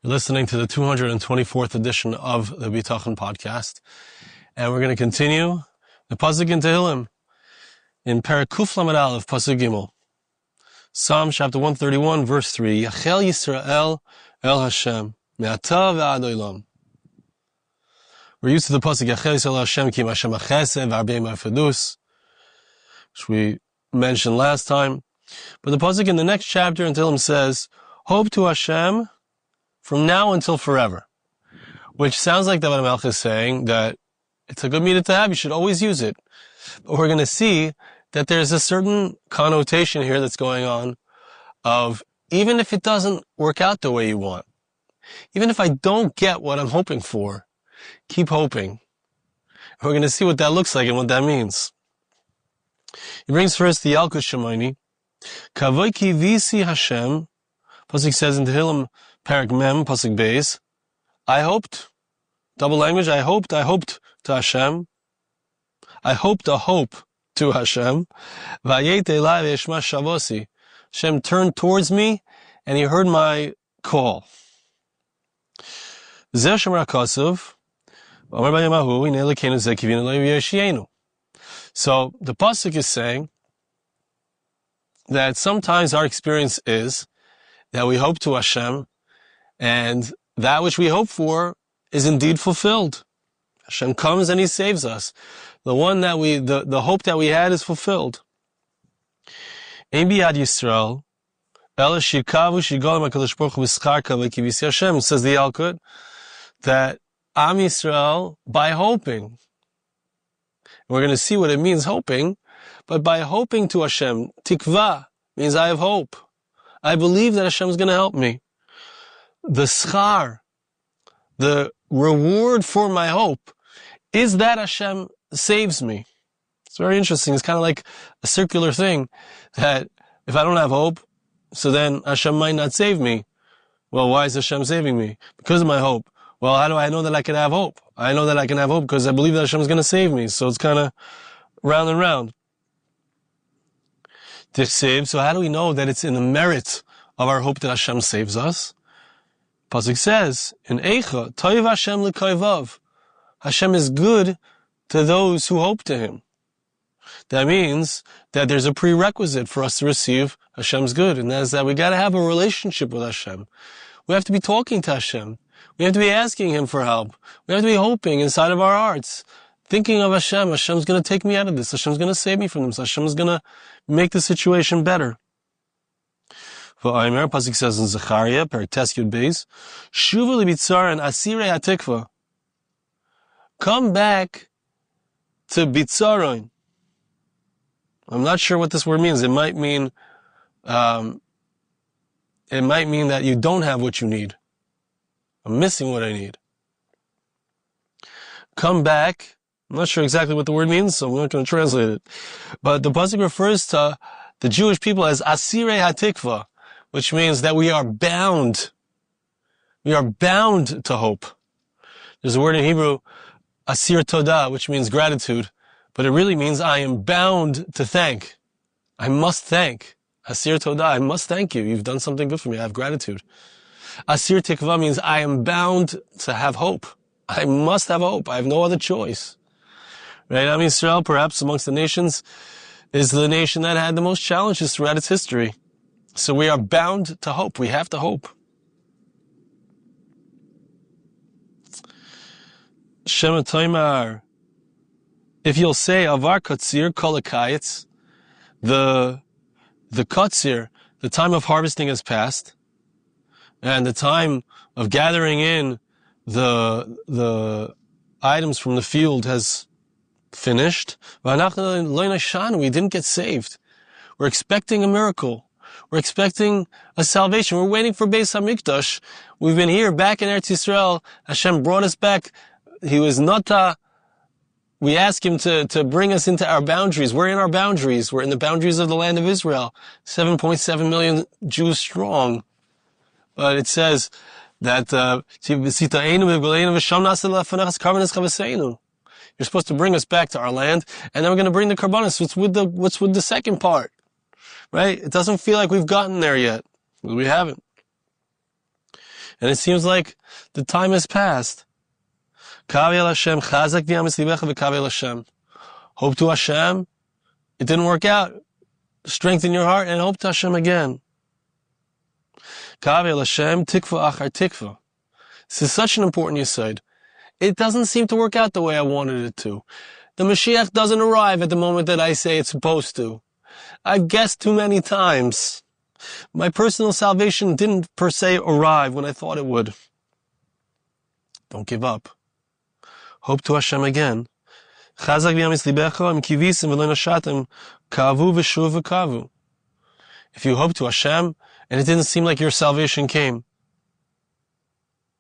You're listening to the 224th edition of the Bitachon podcast, and we're going to continue the passuk in tehillim in Perek Kuf Lamed Aleph, passuk Gimel. Psalm chapter 131, verse 3. Yachel Yisrael el Hashem, me'ata ve'ad olam. We're used to the passuk Yachel Yisrael el Hashem ki Hashem ha'chesed v'arbei ma'afedus, which we mentioned last time. But the passuk in the next chapter in tehillim says, hope to Hashem from now until forever, which sounds like Dovid Hamelech is saying that it's a good midah to have, you should always use it. But we're going to see that there's a certain connotation here that's going on of, even if it doesn't work out the way you want, even if I don't get what I'm hoping for, keep hoping. We're going to see what that looks like and what that means. He brings first the Yalkut Shemaini, Kavoy ki visi Hashem, pasuk says in tehillim, Perek Mem, pasuk Beis, I hoped, double language, I hoped to Hashem. I hoped a hope to Hashem. Vayet elai ve'yishma shavosi. Hashem turned towards me and he heard my call. Zeh shemar hakasav, Omer b'yamahu, hinei Elokeinu zeh kivinu lo v'yoshienu. So the passuk is saying that sometimes our experience is that we hope to Hashem, and that which we hope for is indeed fulfilled. Hashem comes and He saves us. The one that the hope that we had is fulfilled. Ein biyad Yisrael, ela shikavu shigolem HaKadosh Baruch Hu b'schar kavod ki visi Hashem, says the Yalkut, that Am Yisrael, by hoping, we're going to see what it means hoping, but by hoping to Hashem, tikva means I have hope. I believe that Hashem is going to help me. The schar, the reward for my hope, is that Hashem saves me. It's very interesting. It's kind of like a circular thing, that if I don't have hope, so then Hashem might not save me. Well, why is Hashem saving me? Because of my hope. Well, how do I know that I can have hope? I know that I can have hope because I believe that Hashem is going to save me. So it's kind of round and round. To save. So how do we know that it's in the merit of our hope that Hashem saves us? Pasuk says, in Eicha, Toiv Hashem l'koivav. Hashem is good to those who hope to Him. That means that there's a prerequisite for us to receive Hashem's good, and that is that we got to have a relationship with Hashem. We have to be talking to Hashem. We have to be asking Him for help. We have to be hoping inside of our hearts, thinking of Hashem. Hashem's going to take me out of this. Hashem's going to save me from this. Hashem's going to make the situation better. V'aymer, pasuk says in Zechariah, Perek Tes Yud Beis, Shuva libitzar and asirei hatikva. Come back to bitzaron. I'm not sure what this word means. It might mean that you don't have what you need. I'm missing what I need. Come back. I'm not sure exactly what the word means, so I'm not going to translate it. But the pasuk refers to the Jewish people as asirei hatikva, which means that we are bound. We are bound to hope. There's a word in Hebrew, asir todah, which means gratitude, but it really means I am bound to thank. I must thank. Asir todah, I must thank you. You've done something good for me. I have gratitude. Asir tikva means I am bound to have hope. I must have hope. I have no other choice. Right? Am Yisrael, perhaps amongst the nations, is the nation that had the most challenges throughout its history. So we are bound to hope. We have to hope. Shema Toimar. If you'll say Avar Katsir Kolakayitz, the Katsir, the time of harvesting has passed, and the time of gathering in the items from the field has finished. We didn't get saved. We're expecting a miracle. We're expecting a salvation. We're waiting for Beis HaMikdash. We've been here back in Eretz Yisrael. Hashem brought us back. He was nata. We asked Him to bring us into our boundaries. We're in our boundaries. We're in the boundaries of the land of Israel. 7.7 million Jews strong. But it says that you're supposed to bring us back to our land, and then we're going to bring the karbanos. What's with the second part? Right? It doesn't feel like we've gotten there yet. We haven't. And it seems like the time has passed. Kavi el Hashem, chazak b'yamis libecha v'kavi el Hashem. Hope to Hashem. It didn't work out. Strengthen your heart and hope to Hashem again. Kavi el Hashem, tikva achar tikva. This is such an important yesod. It doesn't seem to work out the way I wanted it to. The Mashiach doesn't arrive at the moment that I say it's supposed to. I've guessed too many times. My personal salvation didn't per se arrive when I thought it would. Don't give up. Hope to Hashem again. Chazak v'yamis libecha im kivisim v'lo nashatim kavu v'shuv v'kavu. If you hope to Hashem and it didn't seem like your salvation came,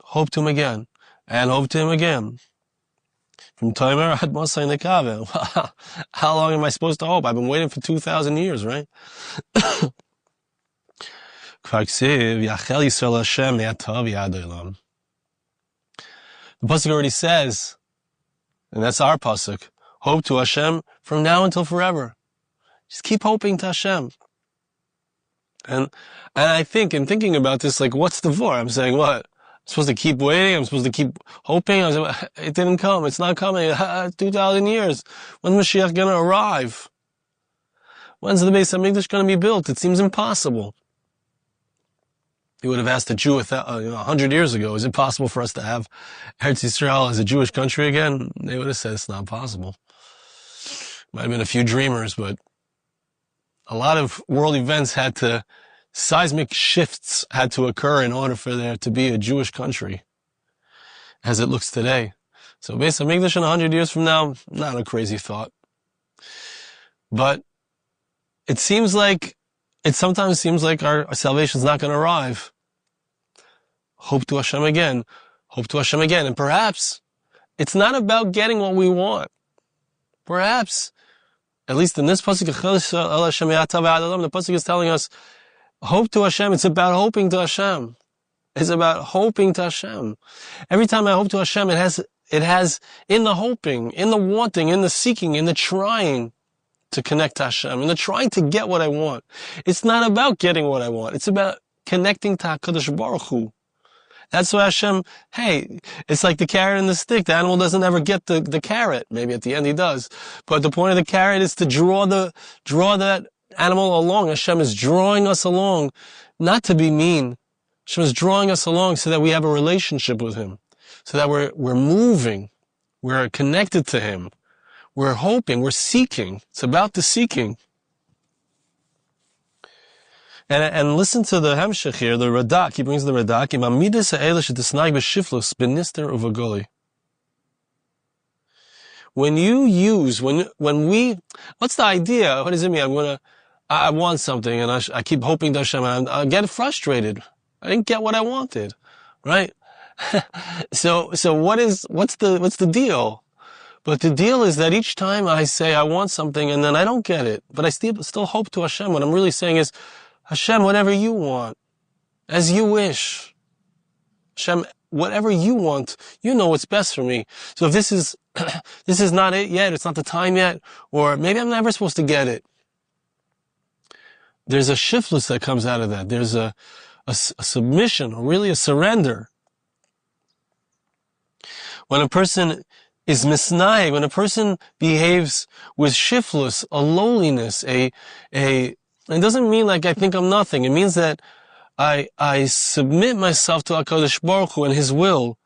hope to Him again and hope to Him again. From Tomer ad Mosai Nekavel. How long am I supposed to hope? I've been waiting for 2,000 years, right? The passuk already says, and that's our passuk, hope to Hashem from now until forever. Just keep hoping to Hashem. And I think, in thinking about this, like, what's the for? I'm saying, what? I'm supposed to keep waiting? I'm supposed to keep hoping? It didn't come. It's not coming. 2,000 years. When's Mashiach going to arrive? When's the Beis HaMikdash going to be built? It seems impossible. You would have asked a Jew 100 years ago, is it possible for us to have Eretz Yisrael as a Jewish country again? They would have said it's not possible. Might have been a few dreamers, but a lot of world events seismic shifts had to occur in order for there to be a Jewish country as it looks today. So Beis HaMikdash in 100 years from now, not a crazy thought. But it sometimes seems like our salvation's not going to arrive. Hope to Hashem again. Hope to Hashem again. And perhaps it's not about getting what we want. Perhaps, at least in this passuk, the passuk is telling us, hope to Hashem. It's about hoping to Hashem. It's about hoping to Hashem. Every time I hope to Hashem, it has in the hoping, in the wanting, in the seeking, in the trying to connect to Hashem, in the trying to get what I want. It's not about getting what I want. It's about connecting to HaKadosh Baruch Hu. That's why Hashem, hey, it's like the carrot and the stick. The animal doesn't ever get the carrot. Maybe at the end he does. But the point of the carrot is to draw that animal along. Hashem is drawing us along, not to be mean. Hashem is drawing us along so that we have a relationship with Him, so that we're moving, we're connected to Him, we're hoping, we're seeking. It's about the seeking. And listen to the Hemshech here, the Radak. He brings the Radak. When we, what's the idea? What does it mean? I want something and I keep hoping to Hashem and I get frustrated. I didn't get what I wanted, right? So what's the deal? But the deal is that each time I say I want something and then I don't get it, but I still hope to Hashem. What I'm really saying is, Hashem, whatever you want, as you wish. Hashem, whatever you want, you know what's best for me. So if this is not it yet, it's not the time yet, or maybe I'm never supposed to get it. There's a shiftless that comes out of that. There's a submission, or really a surrender. When a person is misnai, when a person behaves with shiftless, a lowliness, it doesn't mean like I think I'm nothing. It means that I submit myself to HaKadosh Baruch Hu and His will,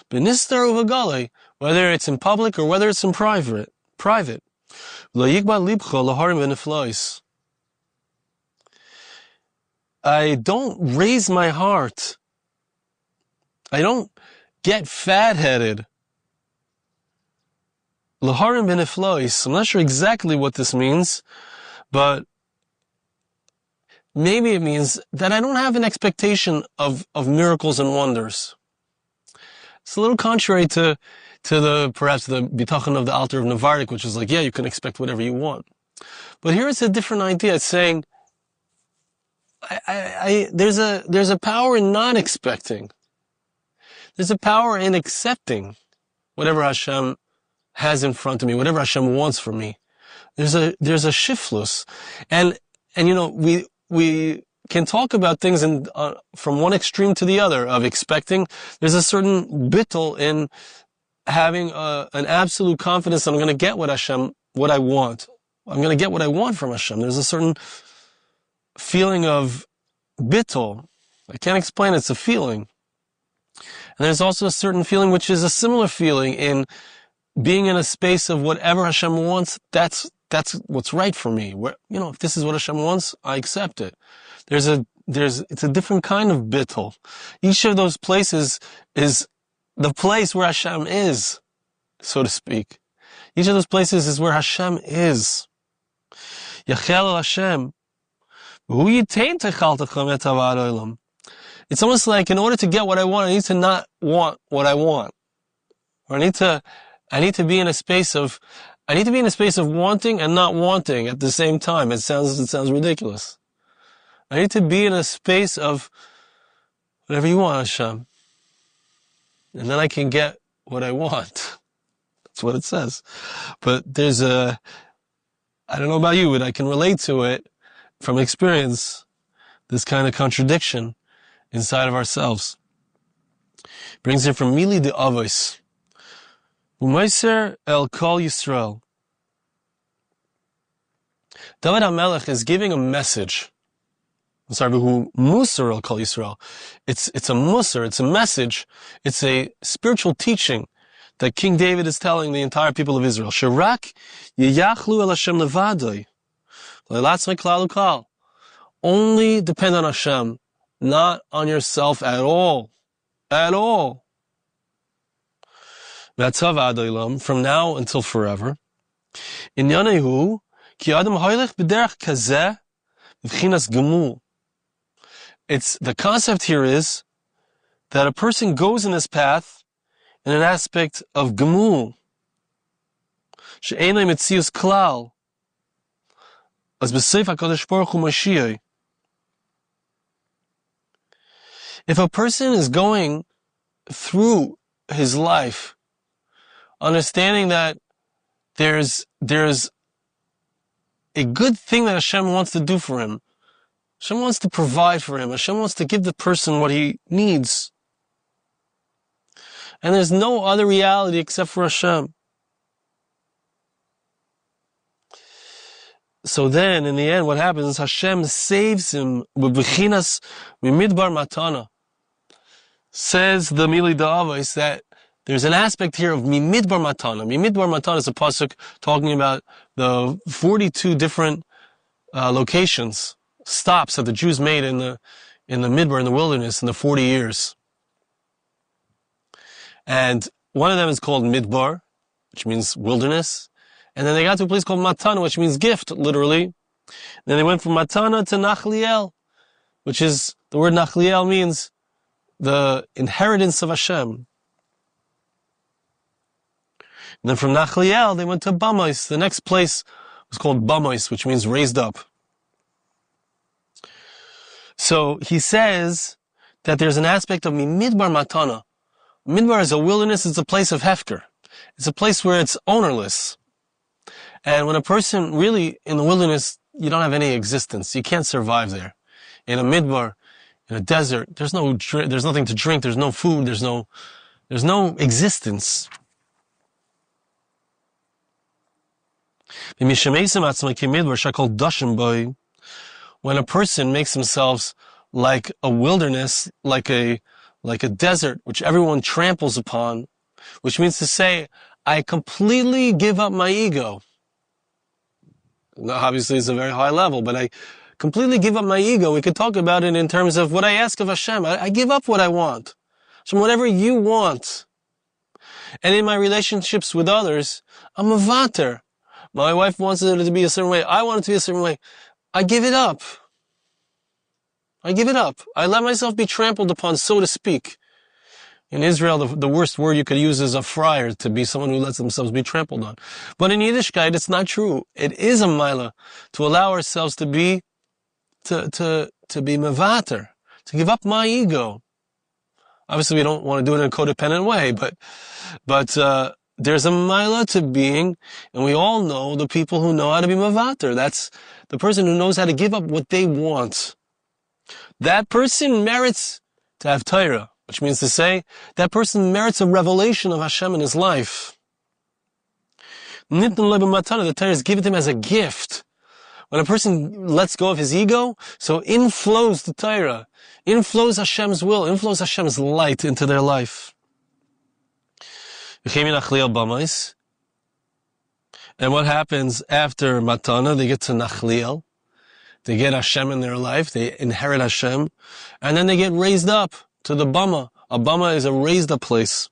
b'nistar uv'galei, whether it's in public or whether it's in private. Lo yigba libcho laharim v'neflois. I don't raise my heart. I don't get fat-headed. Laharim v'neflois. I'm not sure exactly what this means, but maybe it means that I don't have an expectation of miracles and wonders. It's a little contrary to perhaps the Bitachon of the altar of Navardik, which is like, yeah, you can expect whatever you want. But here it's a different idea. It's saying, there's a power in not expecting. There's a power in accepting whatever Hashem has in front of me, whatever Hashem wants from me. There's a shiftless. And you know, we can talk about things from one extreme to the other of expecting. There's a certain bittul in having an absolute confidence that I'm going to get what I want. I'm going to get what I want from Hashem. There's a certain feeling of bittul. I can't explain it. It's a feeling. And there's also a certain feeling which is a similar feeling in being in a space of whatever Hashem wants. That's what's right for me. If this is what Hashem wants, I accept it. It's a different kind of bittul. Each of those places is the place where Hashem is, so to speak. Each of those places is where Hashem is. Yachel Hashem. It's almost like in order to get what I want, I need to not want what I want. Or I need to be in a space of wanting and not wanting at the same time. It sounds ridiculous. I need to be in a space of whatever you want, Hashem. And then I can get what I want. That's what it says. But I don't know about you, but I can relate to it from experience, this kind of contradiction inside of ourselves. Brings it from Mili de Avos. Umeiser el Kol Yisrael. Dovid Hamelech is giving a message. Musar el Kol Yisrael. It's a musar, it's a message, it's a spiritual teaching that King David is telling the entire people of Israel. Shirak yiyachlu el Hashem levadoi. Leilatzmei klal ukal. Only depend on Hashem, not on yourself at all. At all. From now until forever. Inyanehu ki adam hoylech b'derech kazeh v'chinas gemul. The concept here is that a person goes in this path in an aspect of gemul. She'ein lei metzius klal. As b'seif HaKadosh Baruch Hu Mashiach. If a person is going through his life understanding that there's a good thing that Hashem wants to do for him, Hashem wants to provide for him, Hashem wants to give the person what he needs, and there's no other reality except for Hashem. So then, in the end, what happens is Hashem saves him with bechinas Midbar Matana. Says the Mili Da'avos that there's an aspect here of Midbar Matana. Midbar Matana is a passuk talking about the 42 different locations, stops that the Jews made in the Midbar, in the wilderness, in the 40 years. And one of them is called Midbar, which means wilderness. And then they got to a place called Matana, which means gift, literally. And then they went from Matana to Nachliel, which is, the word Nachliel means the inheritance of Hashem. And then from Nachliel, they went to Bama. The next place was called Bama, which means raised up. So he says that there's an aspect of Midbar Matana. Midbar is a wilderness, it's a place of hefker. It's a place where it's ownerless. And when a person really in the wilderness, you don't have any existence. You can't survive there. In a midbar, in a desert, there's nothing to drink, there's no food, there's no existence. When a person makes themselves like a wilderness, like a desert, which everyone tramples upon, which means to say, I completely give up my ego. Now, obviously, it's a very high level, but I completely give up my ego. We could talk about it in terms of what I ask of Hashem. I give up what I want. So whatever you want. And in my relationships with others, I'm a vater. My wife wants it to be a certain way. I want it to be a certain way. I give it up. I give it up. I let myself be trampled upon, so to speak. In Israel, the worst word you could use is a friar, to be someone who lets themselves be trampled on. But in Yiddishkeit, it's not true. It is a maila to allow ourselves to be mevater, to give up my ego. Obviously, we don't want to do it in a codependent way, but there's a maila to being, and we all know the people who know how to be mevater. That's the person who knows how to give up what they want. that person merits to have Torah, which means to say, that person merits a revelation of Hashem in his life. Matana, the Torah is given to him as a gift. When a person lets go of his ego, so inflows the Torah, inflows Hashem's will, inflows Hashem's light into their life. And what happens after Matana? They get to Nachliel. They get Hashem in their life. They inherit Hashem. And then they get raised up to the Bama. A Bama is a raised up place.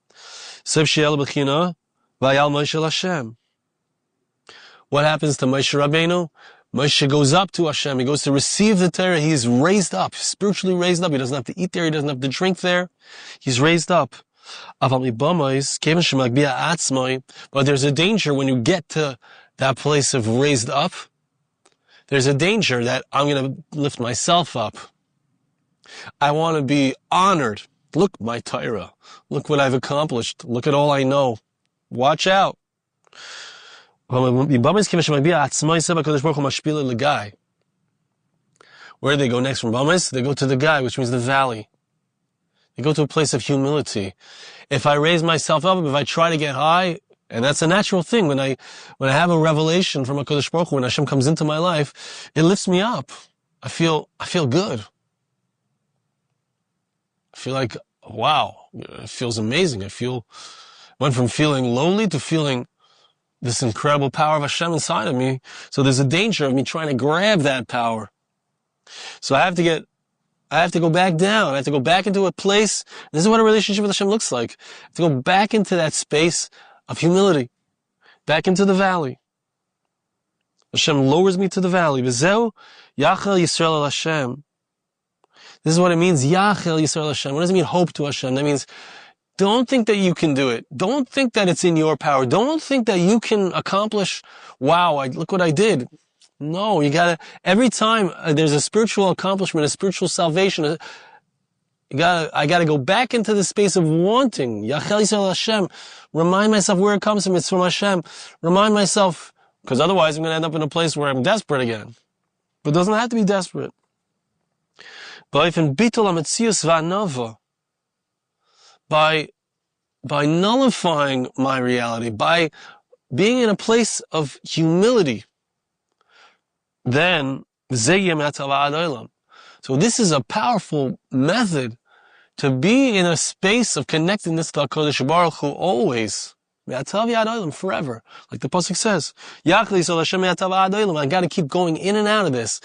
What happens to Moshe Rabbeinu? Moshe goes up to Hashem. He goes to receive the Torah. He's raised up, spiritually raised up. He doesn't have to eat there. He doesn't have to drink there. He's raised up. But there's a danger when you get to that place of raised up. There's a danger that I'm going to lift myself up. I want to be honored. Look, my Torah. Look what I've accomplished. Look at all I know. Watch out. Where do they go next from Bamas? They go to the guy, which means the valley. They go to a place of humility. If I raise myself up, if I try to get high, and that's a natural thing, when I have a revelation from HaKadosh Baruch Hu, when Hashem comes into my life, it lifts me up. I feel good. I feel like, wow, it feels amazing. Went from feeling lowly to feeling this incredible power of Hashem inside of me. So there's a danger of me trying to grab that power. So I have to go back down. I have to go back into a place. This is what a relationship with Hashem looks like. I have to go back into that space of humility. Back into the valley. Hashem lowers me to the valley. V'zeu yachel Yisrael el Hashem. This is what it means, yachel Yisrael Hashem. What does it mean, hope to Hashem? That means, don't think that you can do it. Don't think that it's in your power. Don't think that you can accomplish, wow, look what I did. No, every time there's a spiritual accomplishment, a spiritual salvation, I gotta go back into the space of wanting. Yachel Yisrael Hashem. Remind myself where it comes from. It's from Hashem. Remind myself, because otherwise I'm gonna end up in a place where I'm desperate again. But it doesn't have to be desperate. By nullifying my reality, by being in a place of humility, then so this is a powerful method to be in a space of connectedness to HaKadosh Baruch Hu always. Forever. Like the passuk says. I gotta keep going in and out of this.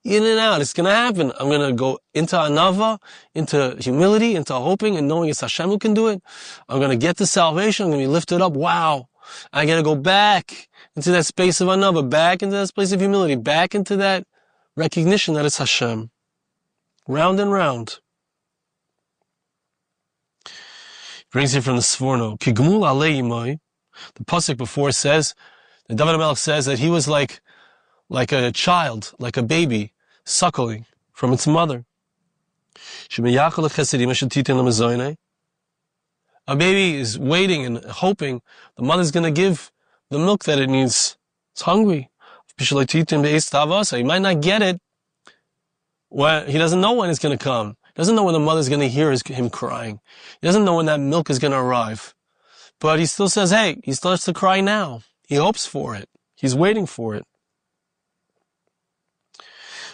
In and out. It's gonna happen. I'm gonna go into anava, into humility, into hoping and knowing it's Hashem who can do it. I'm gonna get to salvation. I'm gonna be lifted up. Wow. I gotta go back into that space of anava, back into that space of humility, back into that recognition that it's Hashem. Round and round. Brings it from the Sforno. Kigmul alei imoi. The passuk before says, the Dovid Hamelech says that he was like a child, like a baby, suckling from its mother. A baby is waiting and hoping the mother's going to give the milk that it needs. It's hungry. He might not get it. He doesn't know when it's going to come. He doesn't know when the mother's going to hear him crying. He doesn't know when that milk is going to arrive. But he still says, hey, he starts to cry now. He hopes for it. He's waiting for it.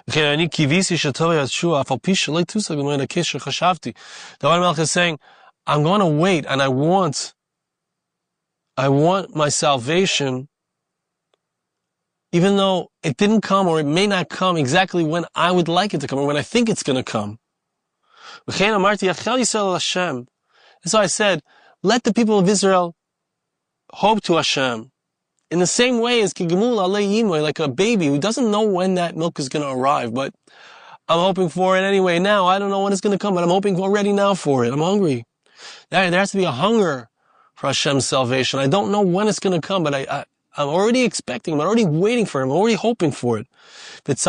The Hamelech is saying, I'm going to wait and I want my salvation, even though it didn't come or it may not come exactly when I would like it to come or when I think it's going to come. And so I said, let the people of Israel hope to Hashem. In the same way as Kigmul alei imoy, like a baby who doesn't know when that milk is going to arrive, but I'm hoping for it anyway now. I don't know when it's going to come, but I'm hoping already now for it. I'm hungry. There has to be a hunger for Hashem's salvation. I don't know when it's going to come, but I'm already expecting, I'm already waiting for it, I'm already hoping for it. Don't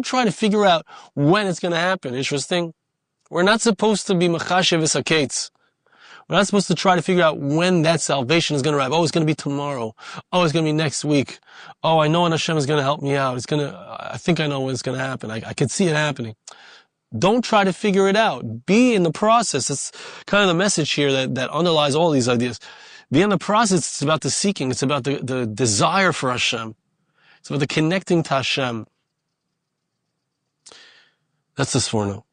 try to figure out when it's going to happen. Interesting. We're not supposed to be machashev v'saketz. We're not supposed to try to figure out when that salvation is going to arrive. Oh, it's going to be tomorrow. Oh, it's going to be next week. Oh, I know when Hashem is going to help me out. I think I know when it's going to happen. I can see it happening. Don't try to figure it out. Be in the process. It's kind of the message here that underlies all these ideas. Be in the process. It's about the seeking. It's about the desire for Hashem. It's about the connecting to Hashem. That's the Sforno.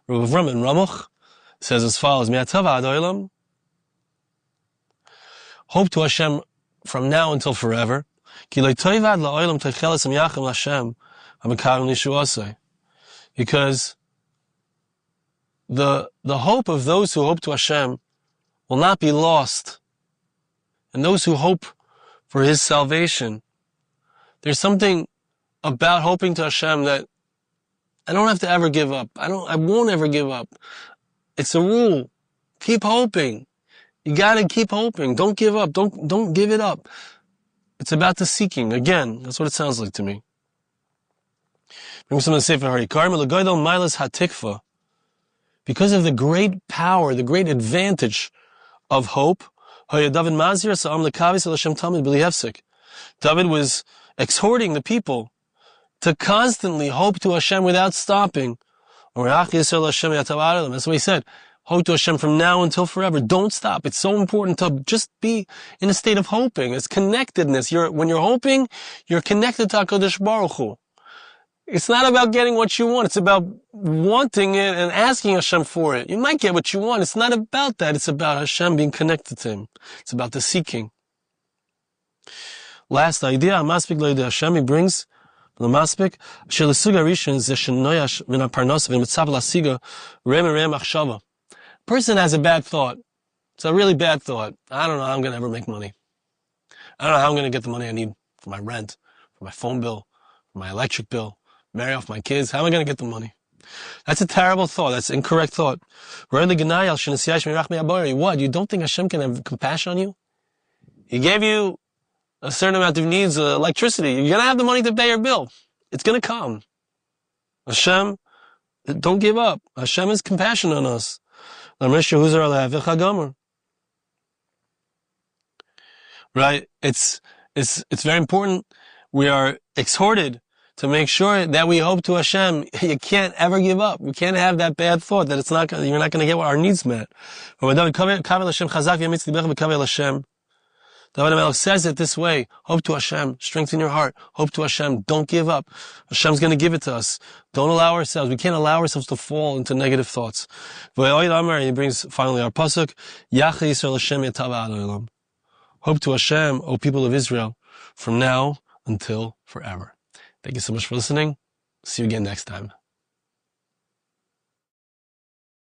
Rav Avram and Ramuch says as follows, hope to Hashem from now until forever. Because the hope of those who hope to Hashem will not be lost. And those who hope for His salvation, there's something about hoping to Hashem that I don't have to ever give up. I won't ever give up. It's a rule. Keep hoping. You gotta keep hoping. Don't give up. Don't give it up. It's about the seeking. Again, that's what it sounds like to me. Bring some of the Sefer Harikar. Because of the great power, the great advantage of hope, David was exhorting the people to constantly hope to Hashem without stopping. That's what he said. Hope to Hashem from now until forever. Don't stop. It's so important to just be in a state of hoping. It's connectedness. When you're hoping, you're connected to HaKadosh Baruch Hu. It's not about getting what you want. It's about wanting it and asking Hashem for it. You might get what you want. It's not about that. It's about Hashem being connected to Him. It's about the seeking. Last idea, Amaspik Lo Yidei Hashem, he brings the Maspik, person has a bad thought. It's a really bad thought. I don't know how I'm going to ever make money. I don't know how I'm going to get the money I need for my rent, for my phone bill, for my electric bill, marry off my kids. How am I going to get the money? That's a terrible thought. That's an incorrect thought. What? You don't think Hashem can have compassion on you? He gave you a certain amount of needs, electricity. You're going to have the money to pay your bill. It's going to come. Hashem, don't give up. Hashem is compassionate on us. Right? It's very important. We are exhorted to make sure that we hope to Hashem. You can't ever give up. We can't have that bad thought that you're not going to get our needs met. Dovid Hamelech says it this way. Hope to Hashem. Strengthen your heart. Hope to Hashem. Don't give up. Hashem's going to give it to us. Don't allow ourselves. We can't allow ourselves to fall into negative thoughts. He brings finally our passuk. Hope to Hashem, O people of Israel, from now until forever. Thank you so much for listening. See you again next time.